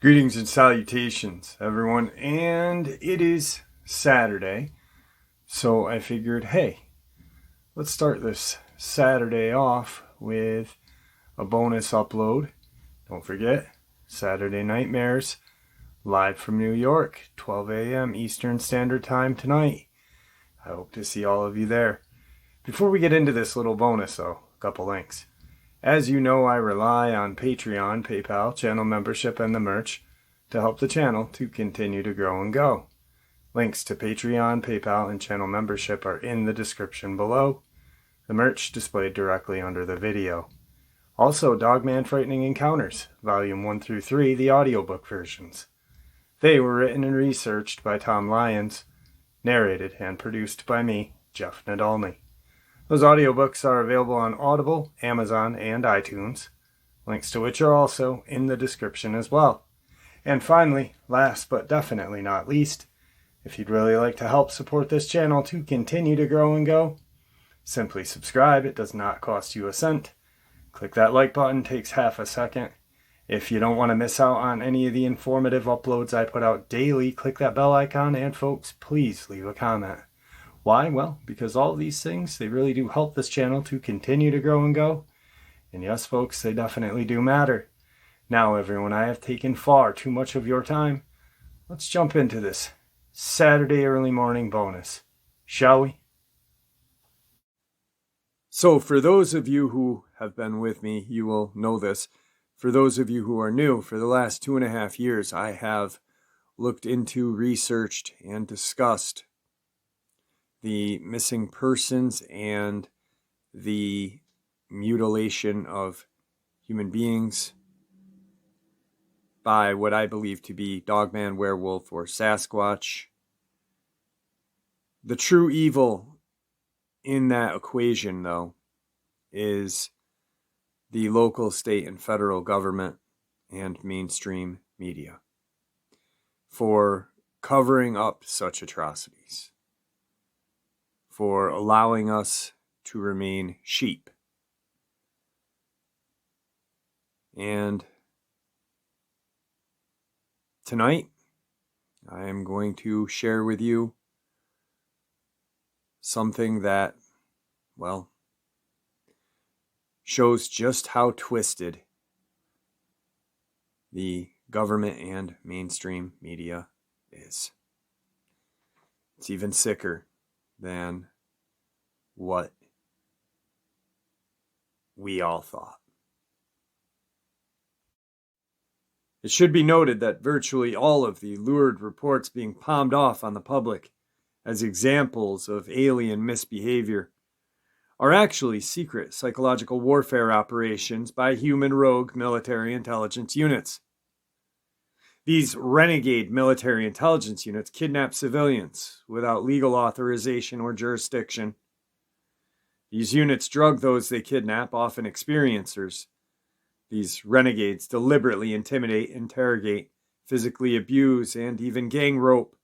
Greetings and salutations, everyone, and it is Saturday, so I figured, hey, let's start this Saturday off with a bonus upload. Don't forget, Saturday Nightmares, live from New York, 12 a.m. Eastern Standard Time tonight. I hope to see all of you there. Before we get into this little bonus, though, a couple links. As you know, I rely on Patreon, PayPal, channel membership, and the merch to help the channel to continue to grow and go. Links to Patreon, PayPal, and channel membership are in the description below. The merch displayed directly under the video. Also, Dogman Frightening Encounters, Volume 1 through 3, the audiobook versions. They were written and researched by Tom Lyons, narrated and produced by me, Jeff Nadolny. Those audiobooks are available on Audible, Amazon, and iTunes, links to which are also in the description as well. And finally, last but definitely not least, if you'd really like to help support this channel to continue to grow and go, simply subscribe. It does not cost you a cent. Click that like button, takes half a second. If you don't want to miss out on any of the informative uploads I put out daily, click that bell icon, and folks, please leave a comment. Why? Well, because all of these things, they really do help this channel to continue to grow and go. And yes, folks, they definitely do matter. Now, everyone, I have taken far too much of your time. Let's jump into this Saturday early morning bonus, shall we? So, for those of you who have been with me, you will know this. For those of you who are new, for the last 2.5 years, I have looked into, researched, and discussed the missing persons and the mutilation of human beings by what I believe to be Dogman, werewolf, or Sasquatch. The true evil in that equation, though, is the local, state, and federal government and mainstream media for covering up such atrocities, for allowing us to remain sheep. And tonight, I am going to share with you something that, well, shows just how twisted the government and mainstream media is. It's even sicker than what we all thought. It should be noted that virtually all of the lurid reports being palmed off on the public as examples of alien misbehavior are actually secret psychological warfare operations by human rogue military intelligence units. These renegade military intelligence units kidnap civilians without legal authorization or jurisdiction. These units drug those they kidnap, often experiencers. These renegades deliberately intimidate, interrogate, physically abuse, and even gang rope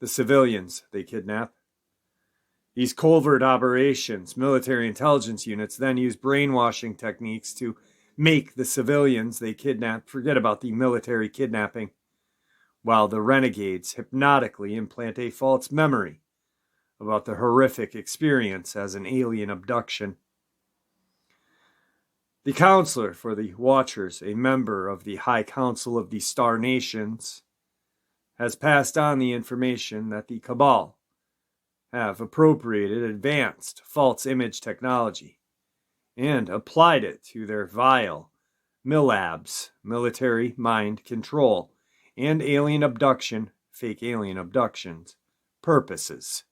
the civilians they kidnap. These covert operations, military intelligence units then use brainwashing techniques to make the civilians they kidnap forget about the military kidnapping, while the renegades hypnotically implant a false memory about the horrific experience as an alien abduction. The counselor for the Watchers, a member of the High Council of the Star Nations, has passed on the information that the Cabal have appropriated advanced false image technology and applied it to their vile MILABs, military mind control, and alien abduction, fake alien abductions, purposes.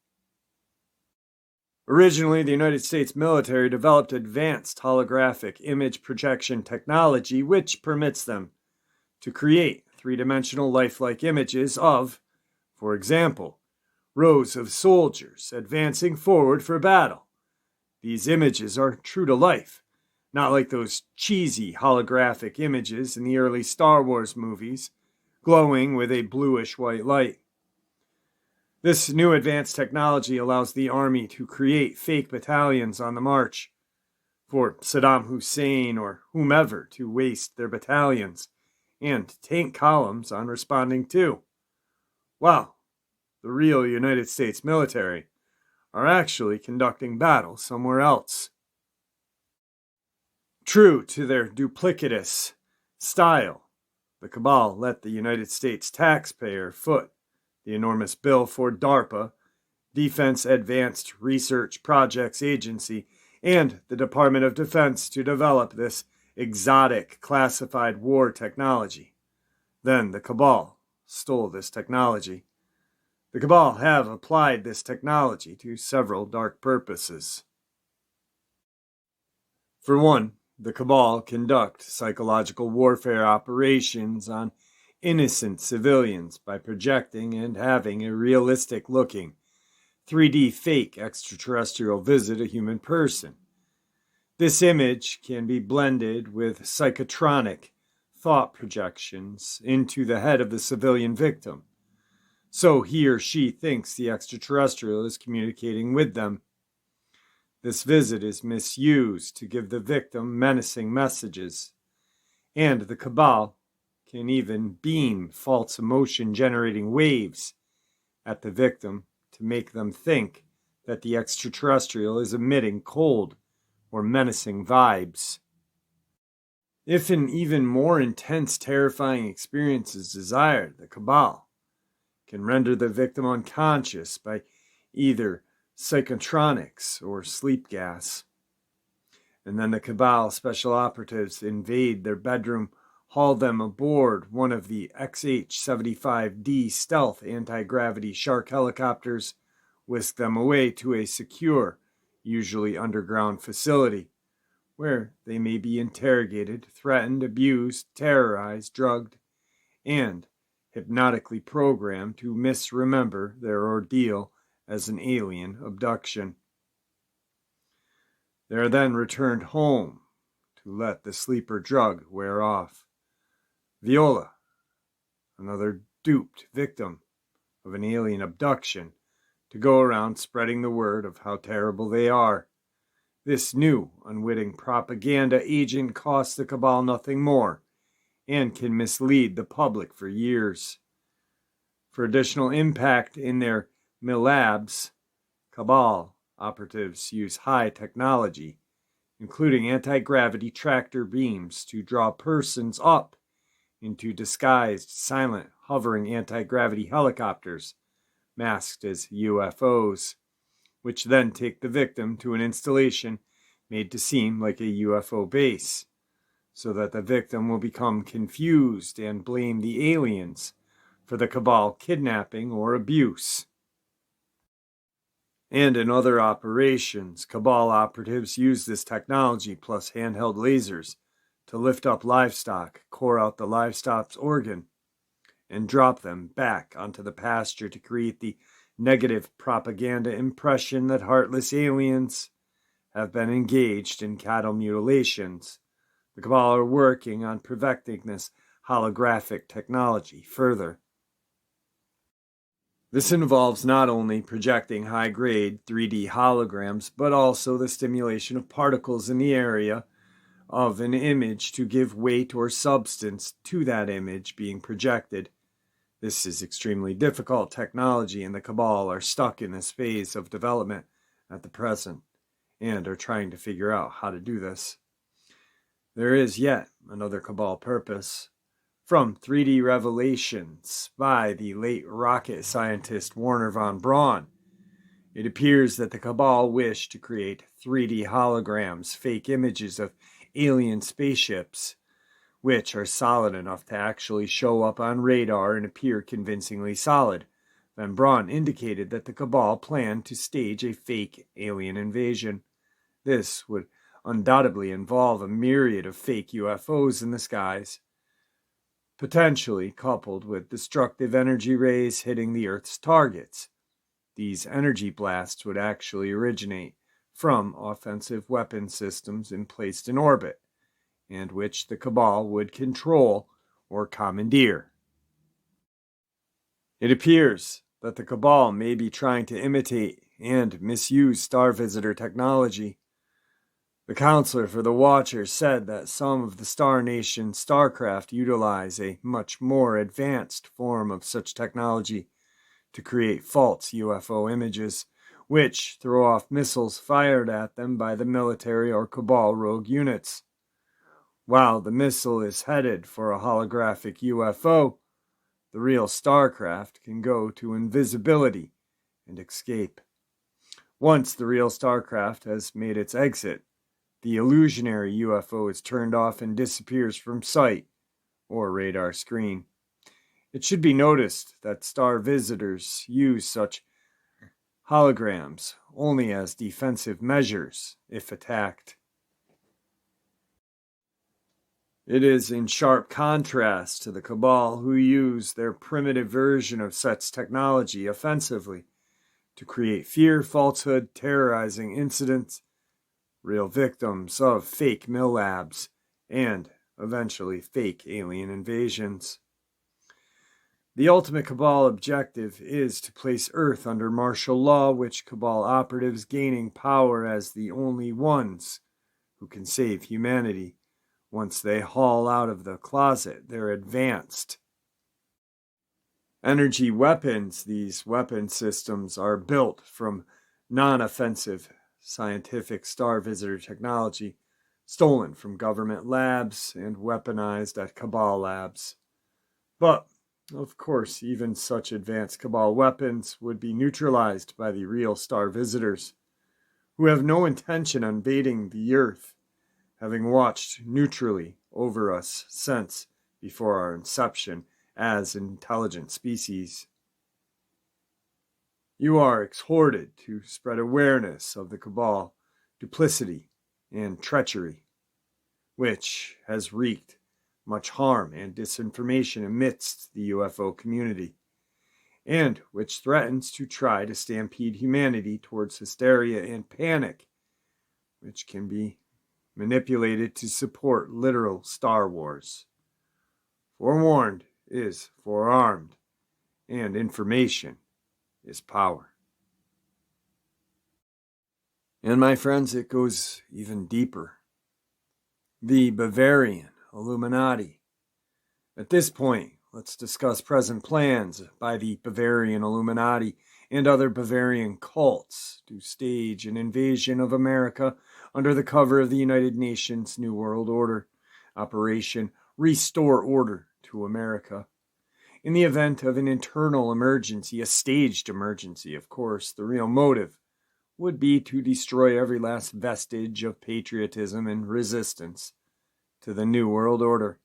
Originally, the United States military developed advanced holographic image projection technology which permits them to create three-dimensional lifelike images of, for example, rows of soldiers advancing forward for battle. These images are true to life, not like those cheesy holographic images in the early Star Wars movies, glowing with a bluish-white light. This new advanced technology allows the army to create fake battalions on the march, for Saddam Hussein or whomever to waste their battalions, and tank columns on responding to. Wow, the real United States military are actually conducting battle somewhere else. True to their duplicitous style, the cabal let the United States taxpayer foot the enormous bill for DARPA, Defense Advanced Research Projects Agency, and the Department of Defense to develop this exotic classified war technology. Then the cabal stole this technology. The cabal have applied this technology to several dark purposes. For one, the cabal conduct psychological warfare operations on innocent civilians by projecting and having a realistic-looking 3D fake extraterrestrial visit a human person. This image can be blended with psychotronic thought projections into the head of the civilian victim, so he or she thinks the extraterrestrial is communicating with them. This visit is misused to give the victim menacing messages, and the cabal can even beam false emotion-generating waves at the victim to make them think that the extraterrestrial is emitting cold or menacing vibes. If an even more intense, terrifying experience is desired, the cabal can render the victim unconscious by either psychotronics or sleep gas. And then the cabal special operatives invade their bedroom, haul them aboard one of the XH-75D stealth anti-gravity Shark helicopters, whisk them away to a secure, usually underground facility, where they may be interrogated, threatened, abused, terrorized, drugged, and hypnotically programmed to misremember their ordeal as an alien abduction. They are then returned home to let the sleeper drug wear off. Viola, another duped victim of an alien abduction, to go around spreading the word of how terrible they are. This new, unwitting propaganda agent costs the cabal nothing more and can mislead the public for years. For additional impact in their labs, cabal operatives use high technology, including anti-gravity tractor beams, to draw persons up into disguised, silent, hovering anti-gravity helicopters, masked as UFOs, which then take the victim to an installation made to seem like a UFO base, so that the victim will become confused and blame the aliens for the cabal kidnapping or abuse. And in other operations, cabal operatives use this technology plus handheld lasers to lift up livestock, core out the livestock's organ, and drop them back onto the pasture to create the negative propaganda impression that heartless aliens have been engaged in cattle mutilations. The cabal are working on perfecting this holographic technology further. This involves not only projecting high-grade 3D holograms, but also the stimulation of particles in the area of an image to give weight or substance to that image being projected. This is extremely difficult technology, and the cabal are stuck in this phase of development at the present and are trying to figure out how to do this. There is yet another cabal purpose. From 3D revelations by the late rocket scientist Wernher von Braun, it appears that the cabal wish to create 3D holograms, fake images of alien spaceships, which are solid enough to actually show up on radar and appear convincingly solid. Von Braun indicated that the cabal planned to stage a fake alien invasion. This would undoubtedly involve a myriad of fake UFOs in the skies, potentially coupled with destructive energy rays hitting the Earth's targets. These energy blasts would actually originate from offensive weapon systems placed in orbit, and which the cabal would control or commandeer. It appears that the cabal may be trying to imitate and misuse star visitor technology. The counselor for the Watchers said that some of the Star Nation starcraft utilize a much more advanced form of such technology to create false UFO images, which throw off missiles fired at them by the military or cabal rogue units. While the missile is headed for a holographic UFO, the real starcraft can go to invisibility and escape. Once the real starcraft has made its exit, the illusionary UFO is turned off and disappears from sight or radar screen. It should be noticed that star visitors use such holograms only as defensive measures if attacked. It is in sharp contrast to the cabal, who use their primitive version of such technology offensively to create fear, falsehood, terrorizing incidents, real victims of fake mill labs, and eventually fake alien invasions. The ultimate cabal objective is to place Earth under martial law, which cabal operatives gaining power as the only ones who can save humanity once they haul out of the closet their advanced energy weapons. These weapon systems are built from non-offensive scientific star visitor technology stolen from government labs and weaponized at cabal labs. But, of course, even such advanced cabal weapons would be neutralized by the real star visitors, who have no intention on invading the Earth, having watched neutrally over us since before our inception as intelligent species. You are exhorted to spread awareness of the cabal, duplicity, and treachery, which has wreaked much harm and disinformation amidst the UFO community, and which threatens to try to stampede humanity towards hysteria and panic, which can be manipulated to support literal Star Wars. Forewarned is forearmed, and information is power. And my friends, it goes even deeper. The Bavarian Illuminati. At this point, let's discuss present plans by the Bavarian Illuminati and other Bavarian cults to stage an invasion of America under the cover of the United Nations New World Order, Operation Restore Order to America. In the event of an internal emergency, a staged emergency, of course, the real motive would be to destroy every last vestige of patriotism and resistance to the New World Order.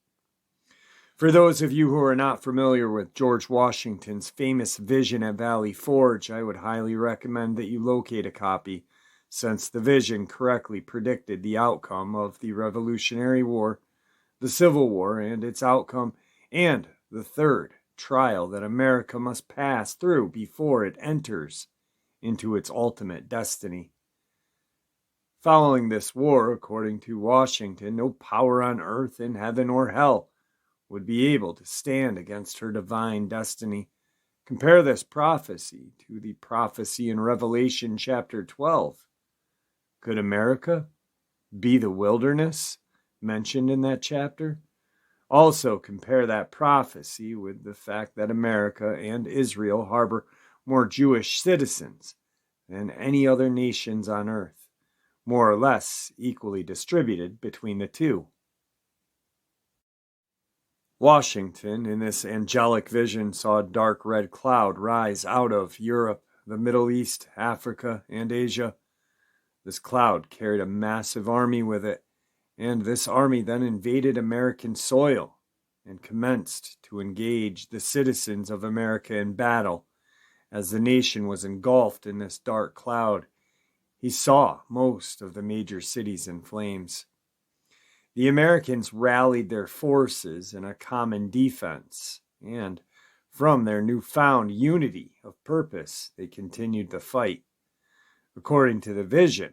For those of you who are not familiar with George Washington's famous vision at Valley Forge, I would highly recommend that you locate a copy, since the vision correctly predicted the outcome of the Revolutionary War, the Civil War and its outcome, and the third trial that America must pass through before it enters into its ultimate destiny. Following this war, according to Washington, no power on earth, in heaven, or hell would be able to stand against her divine destiny. Compare this prophecy to the prophecy in Revelation chapter 12. Could America be the wilderness mentioned in that chapter? Also, compare that prophecy with the fact that America and Israel harbor more Jewish citizens than any other nations on earth, more or less equally distributed between the two. Washington, in this angelic vision, saw a dark red cloud rise out of Europe, the Middle East, Africa, and Asia. This cloud carried a massive army with it, and this army then invaded American soil and commenced to engage the citizens of America in battle. As the nation was engulfed in this dark cloud, he saw most of the major cities in flames. The Americans rallied their forces in a common defense, and from their newfound unity of purpose, they continued the fight. According to the vision,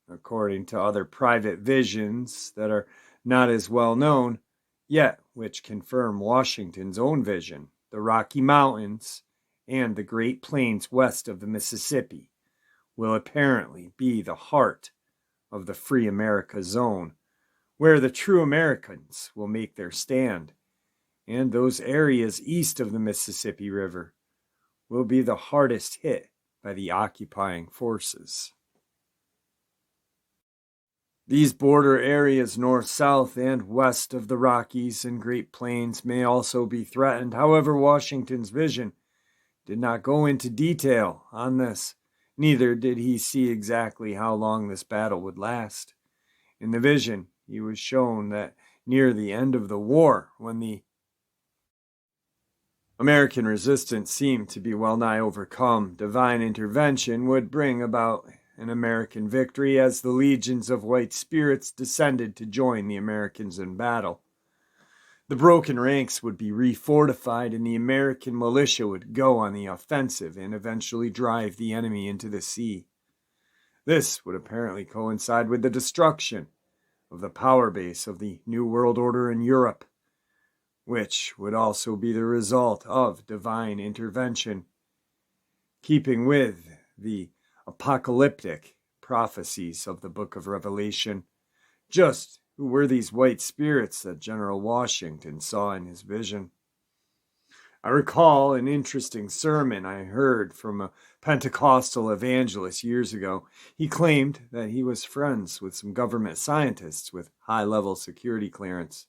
according to other private visions that are not as well known, yet which confirm Washington's own vision, the Rocky Mountains and the Great Plains west of the Mississippi will apparently be the heart of the Free America Zone, where the true Americans will make their stand, and those areas east of the Mississippi River will be the hardest hit by the occupying forces. These border areas north, south, and west of the Rockies and Great Plains may also be threatened. However, Washington's vision did not go into detail on this. Neither did he see exactly how long this battle would last. In the vision, he was shown that near the end of the war, when the American resistance seemed to be well nigh overcome, divine intervention would bring about an American victory as the legions of white spirits descended to join the Americans in battle. The broken ranks would be refortified and the American militia would go on the offensive and eventually drive the enemy into the sea. This would apparently coincide with the destruction of the power base of the New World Order in Europe, which would also be the result of divine intervention, keeping with the apocalyptic prophecies of the book of Revelation. Just who were these white spirits that General Washington saw in his vision? I recall an interesting sermon I heard from a Pentecostal evangelist years ago. He claimed that he was friends with some government scientists with high-level security clearance.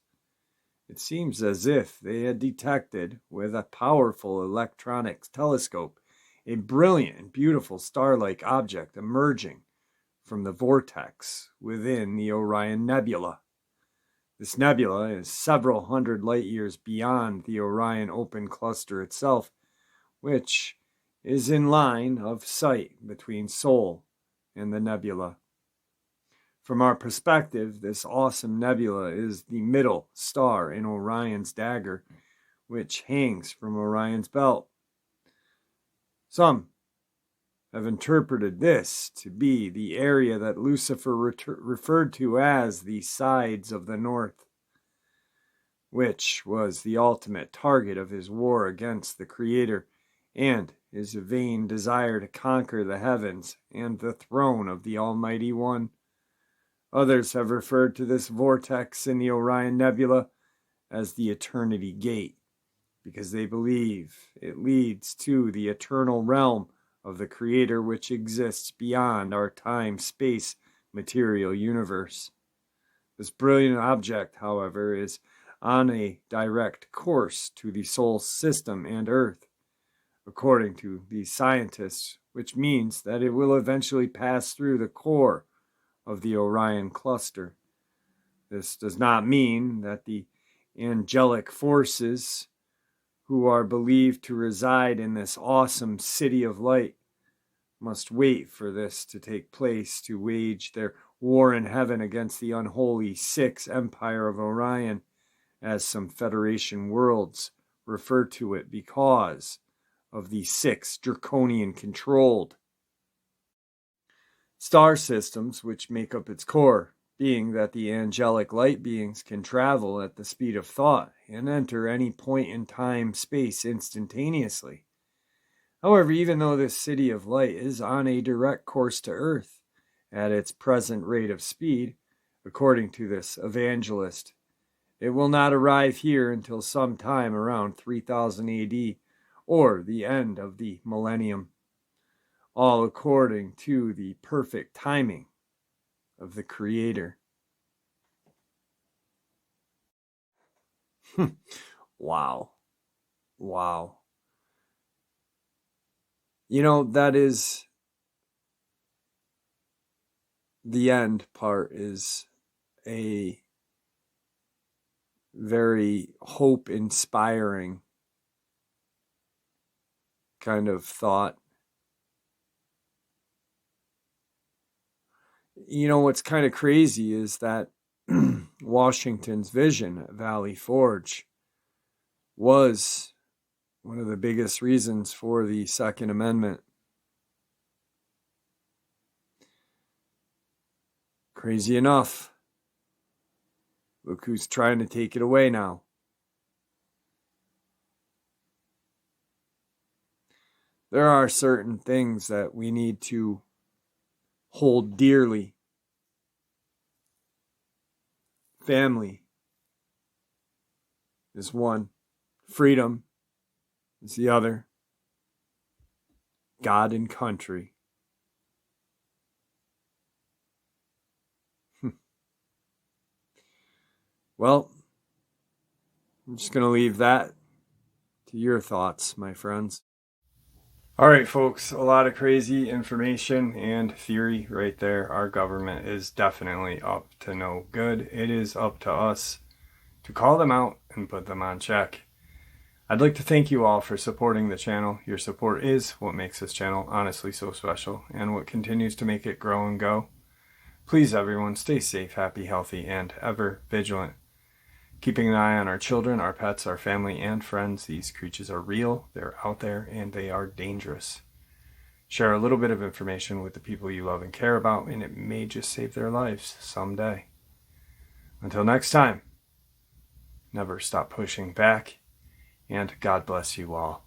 It seems as if they had detected, with a powerful electronic telescope, a brilliant and beautiful star-like object emerging from the vortex within the Orion Nebula. This nebula is several hundred light years beyond the Orion open cluster itself, which is in line of sight between Sol and the nebula. From our perspective, this awesome nebula is the middle star in Orion's dagger, which hangs from Orion's belt. Some have interpreted this to be the area that Lucifer referred to as the sides of the north, which was the ultimate target of his war against the Creator and his vain desire to conquer the heavens and the throne of the Almighty One. Others have referred to this vortex in the Orion Nebula as the Eternity Gate, because they believe it leads to the eternal realm of the Creator, which exists beyond our time-space material universe. This brilliant object, however, is on a direct course to the Sol system and Earth, according to these scientists, which means that it will eventually pass through the core of the Orion cluster. This does not mean that the angelic forces who are believed to reside in this awesome city of light must wait for this to take place to wage their war in heaven against the unholy Six Empire of Orion, as some Federation worlds refer to it, because of the six draconian-controlled star systems which make up its core, being that the angelic light beings can travel at the speed of thought and enter any point in time-space instantaneously. However, even though this city of light is on a direct course to Earth at its present rate of speed, according to this evangelist, it will not arrive here until sometime around 3000 AD, or the end of the millennium, all according to the perfect timing of the Creator. Wow. You know, that is the end part, is a very hope-inspiring kind of thought. You know, what's kind of crazy is that Washington's vision at Valley Forge was one of the biggest reasons for the Second Amendment. Crazy enough. Look who's trying to take it away now. there are certain things that we need to hold dearly. Family is one. Freedom is the other. God and country. Well, I'm just going to leave that to your thoughts, my friends. All right, folks, a lot of crazy information and theory right there. Our government is definitely up to no good. It is up to us to call them out and put them on check. I'd like to thank you all for supporting the channel. Your support is what makes this channel honestly so special and what continues to make it grow and go. Please, everyone, stay safe, happy, healthy, and ever vigilant. Keeping an eye on our children, our pets, our family, and friends. These creatures are real, they're out there, and they are dangerous. Share a little bit of information with the people you love and care about, and it may just save their lives someday. Until next time, never stop pushing back, and God bless you all.